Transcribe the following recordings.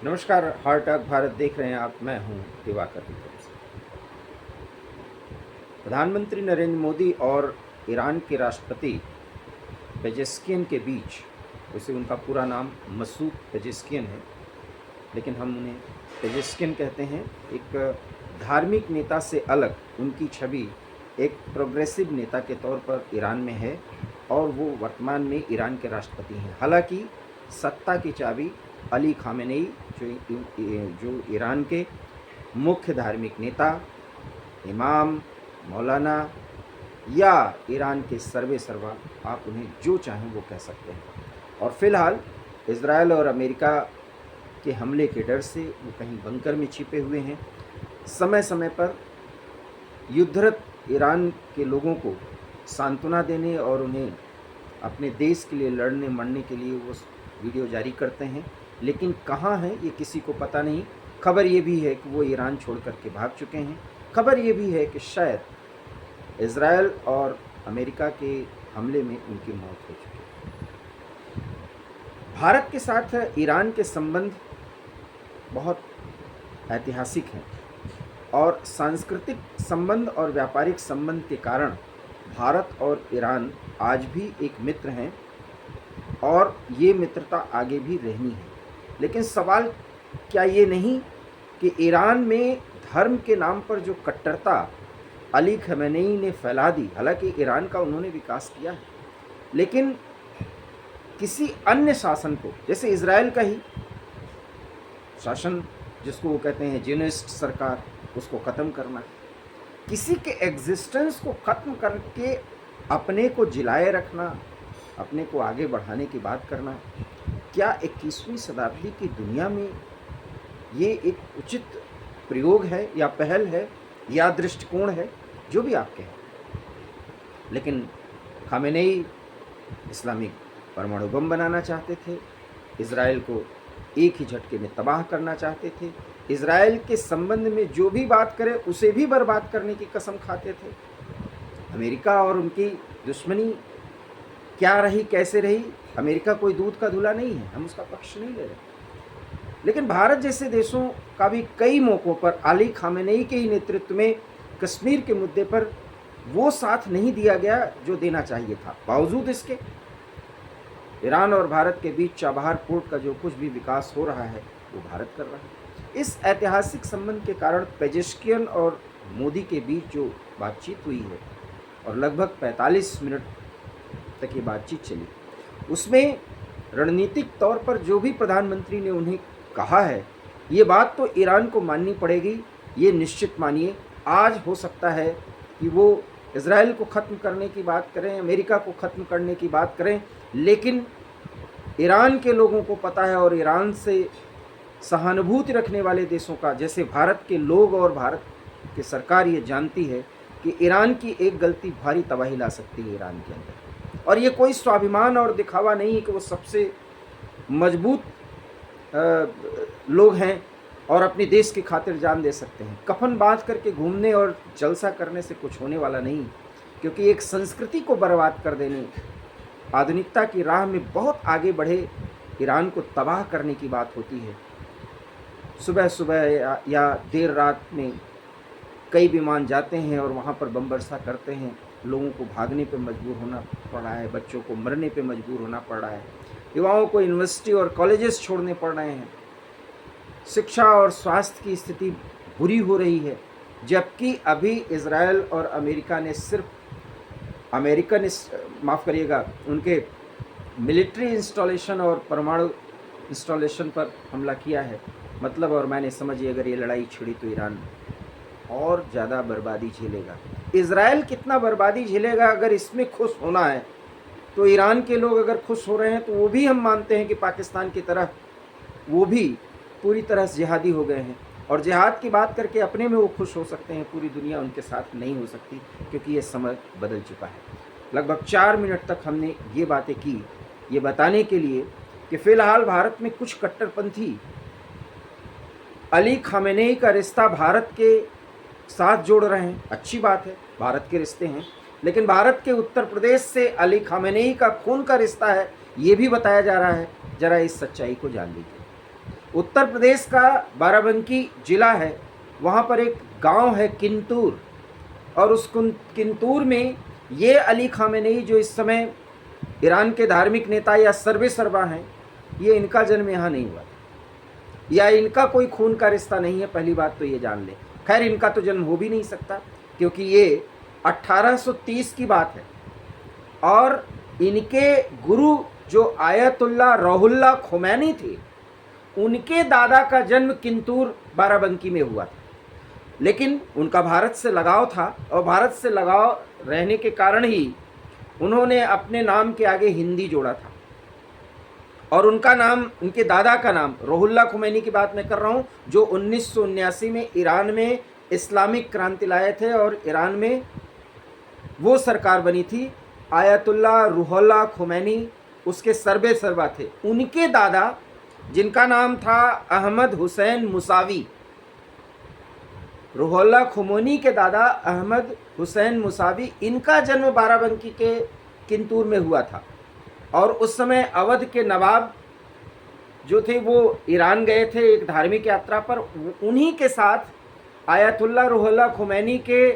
नमस्कार। Heart talk Bharat देख रहे हैं आप। मैं हूं दिवाकर विक्रम सिंह। प्रधानमंत्री नरेंद्र मोदी और ईरान के राष्ट्रपति पेजेस्कियन के बीच, वैसे उनका पूरा नाम मसूद पेजेस्कियन है लेकिन हम उन्हें पेजेस्कियन कहते हैं, एक धार्मिक नेता से अलग उनकी छवि एक प्रोग्रेसिव नेता के तौर पर ईरान में है और वो वर्तमान में ईरान के राष्ट्रपति हैं। हालांकि सत्ता की चाबी अली खामेनेई जो ईरान के मुख्य धार्मिक नेता, इमाम, मौलाना या ईरान के सर्वे सर्वा, आप उन्हें जो चाहें वो कह सकते हैं। और फिलहाल इजराइल और अमेरिका के हमले के डर से वो कहीं बंकर में छिपे हुए हैं। समय समय पर युद्धरत ईरान के लोगों को सांत्वना देने और उन्हें अपने देश के लिए लड़ने मरने के लिए वो वीडियो जारी करते हैं, लेकिन कहाँ हैं ये किसी को पता नहीं। खबर ये भी है कि वो ईरान छोड़ कर के भाग चुके हैं। खबर ये भी है कि शायद इजराइल और अमेरिका के हमले में उनकी मौत हो चुकी है। भारत के साथ ईरान के संबंध बहुत ऐतिहासिक हैं और सांस्कृतिक संबंध और व्यापारिक संबंध के कारण भारत और ईरान आज भी एक मित्र हैं और ये मित्रता आगे भी रहनी है। लेकिन सवाल क्या ये नहीं कि ईरान में धर्म के नाम पर जो कट्टरता अली खमेनेई ने फैला दी, हालांकि ईरान का उन्होंने विकास किया है, लेकिन किसी अन्य शासन को, जैसे इजराइल का ही शासन जिसको वो कहते हैं जियोनिस्ट सरकार, उसको ख़त्म करना, किसी के एग्जिस्टेंस को ख़त्म करके अपने को जिलाए रखना, अपने को आगे बढ़ाने की बात करना, क्या 21वीं शताब्दी की दुनिया में ये एक उचित प्रयोग है या पहल है या दृष्टिकोण है, जो भी आप कहें। लेकिन खामेनेई इस्लामिक परमाणु बम बनाना चाहते थे, इजराइल को एक ही झटके में तबाह करना चाहते थे, इजराइल के संबंध में जो भी बात करे उसे भी बर्बाद करने की कसम खाते थे। अमेरिका और उनकी दुश्मनी क्या रही, कैसे रही, अमेरिका कोई दूध का धुला नहीं है, हम उसका पक्ष नहीं ले रहे। लेकिन भारत जैसे देशों का भी कई मौक़ों पर अली खामेनेई के ही नेतृत्व में कश्मीर के मुद्दे पर वो साथ नहीं दिया गया जो देना चाहिए था। बावजूद इसके ईरान और भारत के बीच चाबहार पोर्ट का जो कुछ भी विकास हो रहा है वो भारत कर रहा है। इस ऐतिहासिक संबंध के कारण पेजेस्कियन और मोदी के बीच जो बातचीत हुई है और लगभग 45 मिनट तक ये बातचीत चली, उसमें रणनीतिक तौर पर जो भी प्रधानमंत्री ने उन्हें कहा है, ये बात तो ईरान को माननी पड़ेगी। ये निश्चित मानिए, आज हो सकता है कि वो इजराइल को ख़त्म करने की बात करें, अमेरिका को ख़त्म करने की बात करें, लेकिन ईरान के लोगों को पता है और ईरान से सहानुभूति रखने वाले देशों का, जैसे भारत के लोग और भारत की सरकार, ये जानती है कि ईरान की एक गलती भारी तबाही ला सकती है ईरान के अंदर। और ये कोई स्वाभिमान और दिखावा नहीं है कि वो सबसे मजबूत लोग हैं और अपने देश की खातिर जान दे सकते हैं। कफन बांध करके घूमने और जलसा करने से कुछ होने वाला नहीं, क्योंकि एक संस्कृति को बर्बाद कर देने, आधुनिकता की राह में बहुत आगे बढ़े ईरान को तबाह करने की बात होती है। सुबह सुबह या देर रात में कई विमान जाते हैं और वहाँ पर बम वर्षा करते हैं, लोगों को भागने पे मजबूर होना पड़ रहा है, बच्चों को मरने पे मजबूर होना पड़ रहा है, युवाओं को यूनिवर्सिटी और कॉलेजेस छोड़ने पड़ रहे हैं, शिक्षा और स्वास्थ्य की स्थिति बुरी हो रही है। जबकि अभी इजराइल और अमेरिका ने सिर्फ उनके मिलिट्री इंस्टॉलेशन और परमाणु इंस्टॉलेशन पर हमला किया है। मतलब और मैंने समझिए, अगर ये लड़ाई छिड़ी तो ईरान और ज़्यादा बर्बादी झेलेगा। इजराइल कितना बर्बादी झेलेगा अगर इसमें खुश होना है, तो ईरान के लोग अगर खुश हो रहे हैं तो वो भी हम मानते हैं कि पाकिस्तान की तरह वो भी पूरी तरह से जिहादी हो गए हैं, और जिहाद की बात करके अपने में वो खुश हो सकते हैं, पूरी दुनिया उनके साथ नहीं हो सकती, क्योंकि ये समय बदल चुका है। लगभग 4 मिनट तक हमने ये बातें की, ये बताने के लिए कि फ़िलहाल भारत में कुछ कट्टरपंथी अली खामेनेई का रिश्ता भारत के साथ जोड़ रहे हैं। अच्छी बात है, भारत के रिश्ते हैं, लेकिन भारत के उत्तर प्रदेश से अली खामेनेई का खून का रिश्ता है, ये भी बताया जा रहा है। जरा इस सच्चाई को जान लीजिए। उत्तर प्रदेश का बाराबंकी जिला है, वहाँ पर एक गांव है किंतूर, और उस किंतूर में ये अली खामेनेई जो इस समय ईरान के धार्मिक नेता या सर्वेसर्वा हैं, ये इनका जन्म यहाँ नहीं हुआ या इनका कोई खून का रिश्ता नहीं है। पहली बात तो ये जान लें। खैर, इनका तो जन्म हो भी नहीं सकता क्योंकि ये 1830 की बात है, और इनके गुरु जो आयतुल्ला रूहुल्लाह खोमैनी थे, उनके दादा का जन्म किंतूर बाराबंकी में हुआ था। लेकिन उनका भारत से लगाव था, और भारत से लगाव रहने के कारण ही उन्होंने अपने नाम के आगे हिंदी जोड़ा था, और उनका नाम, उनके दादा का नाम, रूहुल्लाह खोमैनी की बात मैं कर रहा हूँ, जो 1979 में ईरान में इस्लामिक क्रांति लाए थे और ईरान में वो सरकार बनी थी। आयतुल्ला रूहुल्लाह खोमैनी उसके सर्वेसर्वा थे। उनके दादा, जिनका नाम था अहमद हुसैन मुसावी, रूहुल्लाह खोमैनी के दादा अहमद हुसैन मुसावी, इनका जन्म बाराबंकी के किंतूर में हुआ था। और उस समय अवध के नवाब जो थे वो ईरान गए थे एक धार्मिक यात्रा पर। उन्हीं के साथ आयतुल्ला रूहुल्लाह खोमैनी के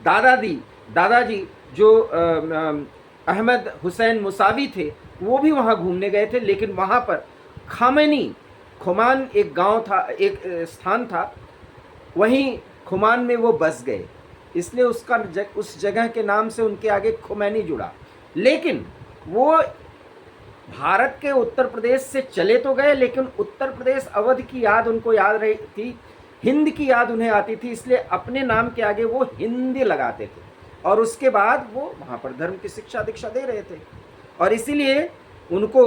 दादाजी जो अहमद हुसैन मुसावी थे, वो भी वहाँ घूमने गए थे। लेकिन वहाँ पर खुमान एक गांव था, एक स्थान था, वहीं खुमान में वो बस गए, इसलिए उस जगह के नाम से उनके आगे खोमैनी जुड़ा। लेकिन वो भारत के उत्तर प्रदेश से चले तो गए, लेकिन उत्तर प्रदेश अवध की याद उनको याद रही थी, हिंद की याद उन्हें आती थी, इसलिए अपने नाम के आगे वो हिंदी लगाते थे। और उसके बाद वो वहाँ पर धर्म की शिक्षा दीक्षा दे रहे थे, और इसीलिए उनको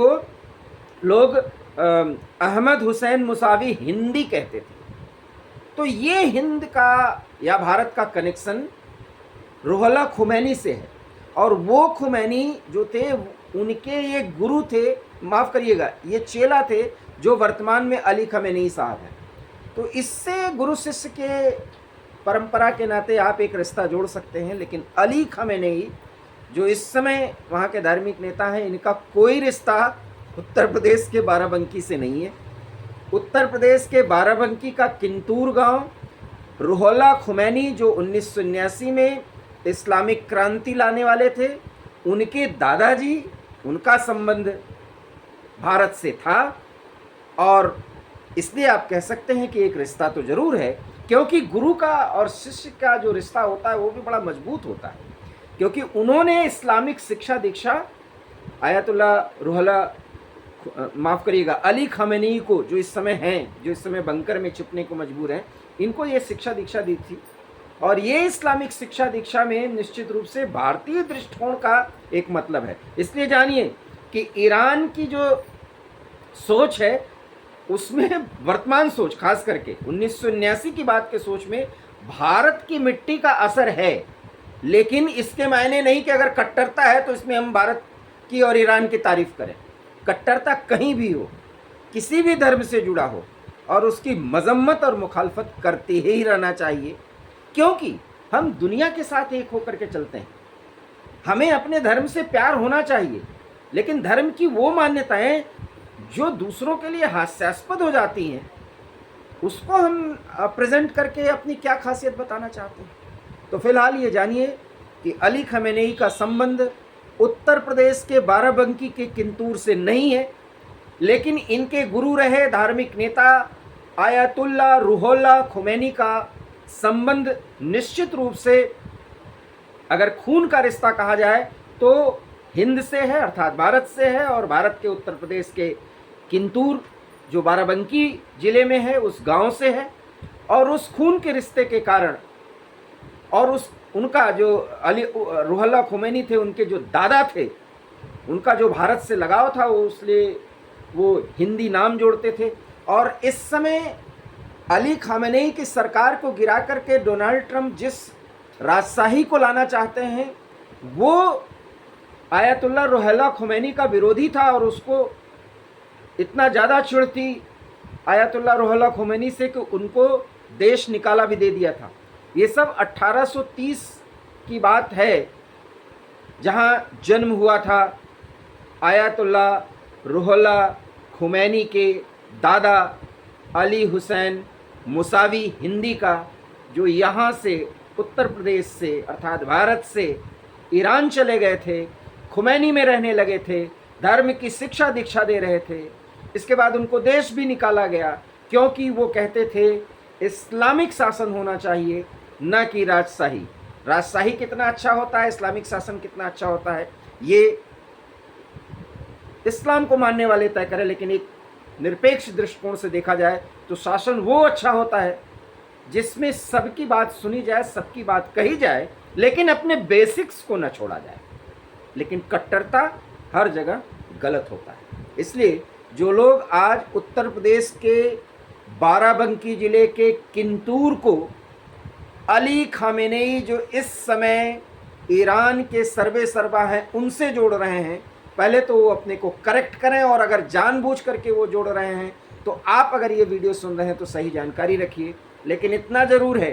लोग अहमद हुसैन मुसावी हिंदी कहते थे। तो ये हिंद का या भारत का कनेक्शन रूहुल्लाह खोमैनी से है। और वो खोमैनी जो थे, उनके ये गुरु थे, माफ़ करिएगा, ये चेला थे, जो वर्तमान में अली खामेनेई साहब हैं। तो इससे गुरु शिष्य के परंपरा के नाते आप एक रिश्ता जोड़ सकते हैं। लेकिन अली खामेनेई जो इस समय वहाँ के धार्मिक नेता हैं, इनका कोई रिश्ता उत्तर प्रदेश के बाराबंकी से नहीं है। उत्तर प्रदेश के बाराबंकी का किंतूर गांव, रूहुल्लाह खोमैनी जो 1979 में इस्लामिक क्रांति लाने वाले थे, उनके दादाजी, उनका संबंध भारत से था। और इसलिए आप कह सकते हैं कि एक रिश्ता तो ज़रूर है, क्योंकि गुरु का और शिष्य का जो रिश्ता होता है वो भी बड़ा मजबूत होता है, क्योंकि उन्होंने इस्लामिक शिक्षा दीक्षा आयतुल्ला रूहुल्लाह, माफ़ करिएगा, अली खामेनेई को, जो इस समय हैं, जो इस समय बंकर में छिपने को मजबूर हैं, इनको ये शिक्षा दीक्षा दी थी। और ये इस्लामिक शिक्षा दीक्षा में निश्चित रूप से भारतीय दृष्टिकोण का एक मतलब है। इसलिए जानिए कि ईरान की जो सोच है, उसमें वर्तमान सोच, खास करके 1979 की बात के सोच में भारत की मिट्टी का असर है। लेकिन इसके मायने नहीं कि अगर कट्टरता है तो इसमें हम भारत की और ईरान की तारीफ करें। कट्टरता कहीं भी हो, किसी भी धर्म से जुड़ा हो, और उसकी मजम्मत और मुखालफत करते ही रहना चाहिए, क्योंकि हम दुनिया के साथ एक होकर के चलते हैं। हमें अपने धर्म से प्यार होना चाहिए, लेकिन धर्म की वो मान्यताएं जो दूसरों के लिए हास्यास्पद हो जाती हैं, उसको हम प्रेजेंट करके अपनी क्या खासियत बताना चाहते हैं। तो फिलहाल ये जानिए कि अली खामेनेई का संबंध उत्तर प्रदेश के बाराबंकी के किंतूर से नहीं है, लेकिन इनके गुरु रहे धार्मिक नेता आयतुल्ला रूहुल्लाह खोमैनी का संबंध निश्चित रूप से, अगर खून का रिश्ता कहा जाए तो हिंद से है, अर्थात भारत से है, और भारत के उत्तर प्रदेश के किंतूर जो बाराबंकी जिले में है, उस गांव से है। और उस खून के रिश्ते के कारण, और उनका जो अली रूहुल्लाह खोमैनी थे, उनके जो दादा थे, उनका जो भारत से लगाव था, इसलिए वो हिंदी नाम जोड़ते थे। और इस समय अली खामेनेई की सरकार को गिरा करके डोनाल्ड ट्रंप जिस राजशाही को लाना चाहते हैं, वो आयतुल्ला रूहुल्लाह खोमैनी का विरोधी था, और उसको इतना ज़्यादा चिढ़ थी आयतुल्ला रूहुल्लाह खोमैनी से कि उनको देश निकाला भी दे दिया था। ये सब 1830 की बात है, जहाँ जन्म हुआ था आयतुल्ला रूहुल्लाह खोमैनी के दादा अली हुसैन मुसावी हिंदी का, जो यहाँ से उत्तर प्रदेश से अर्थात भारत से ईरान चले गए थे, खुमैनी में रहने लगे थे, धर्म की शिक्षा दीक्षा दे रहे थे। इसके बाद उनको देश भी निकाला गया क्योंकि वो कहते थे इस्लामिक शासन होना चाहिए, न कि राजशाही। राजशाही कितना अच्छा होता है, इस्लामिक शासन कितना अच्छा होता है, ये इस्लाम को मानने वाले तय करें। लेकिन एक निरपेक्ष दृष्टिकोण से देखा जाए तो शासन वो अच्छा होता है जिसमें सबकी बात सुनी जाए, सबकी बात कही जाए, लेकिन अपने बेसिक्स को न छोड़ा जाए। लेकिन कट्टरता हर जगह गलत होता है। इसलिए जो लोग आज उत्तर प्रदेश के बाराबंकी जिले के किंतूर को अली खामेनेई, जो इस समय ईरान के सर्वे सर्वा हैं, उनसे जोड़ रहे हैं, पहले तो वो अपने को करेक्ट करें। और अगर जानबूझ करके वो जोड़ रहे हैं तो आप अगर ये वीडियो सुन रहे हैं तो सही जानकारी रखिए। लेकिन इतना ज़रूर है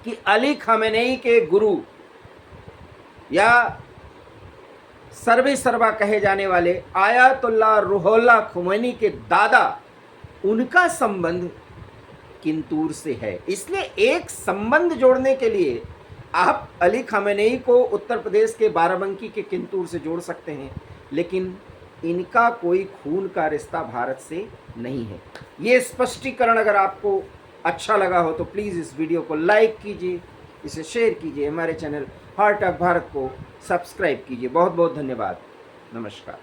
कि अली खामेनेई के गुरु या सर्वे सर्वा कहे जाने वाले आयतुल्लाह रूहुल्लाह खुमैनी के दादा, उनका संबंध किंतूर से है। इसलिए एक संबंध जोड़ने के लिए आप अली खामेनेई को उत्तर प्रदेश के बाराबंकी के किंतूर से जोड़ सकते हैं, लेकिन इनका कोई खून का रिश्ता भारत से नहीं है। ये स्पष्टीकरण अगर आपको अच्छा लगा हो तो प्लीज़ इस वीडियो को लाइक कीजिए, इसे शेयर कीजिए, हमारे चैनल हार्ट ऑफ भारत को सब्सक्राइब कीजिए। बहुत बहुत धन्यवाद। नमस्कार।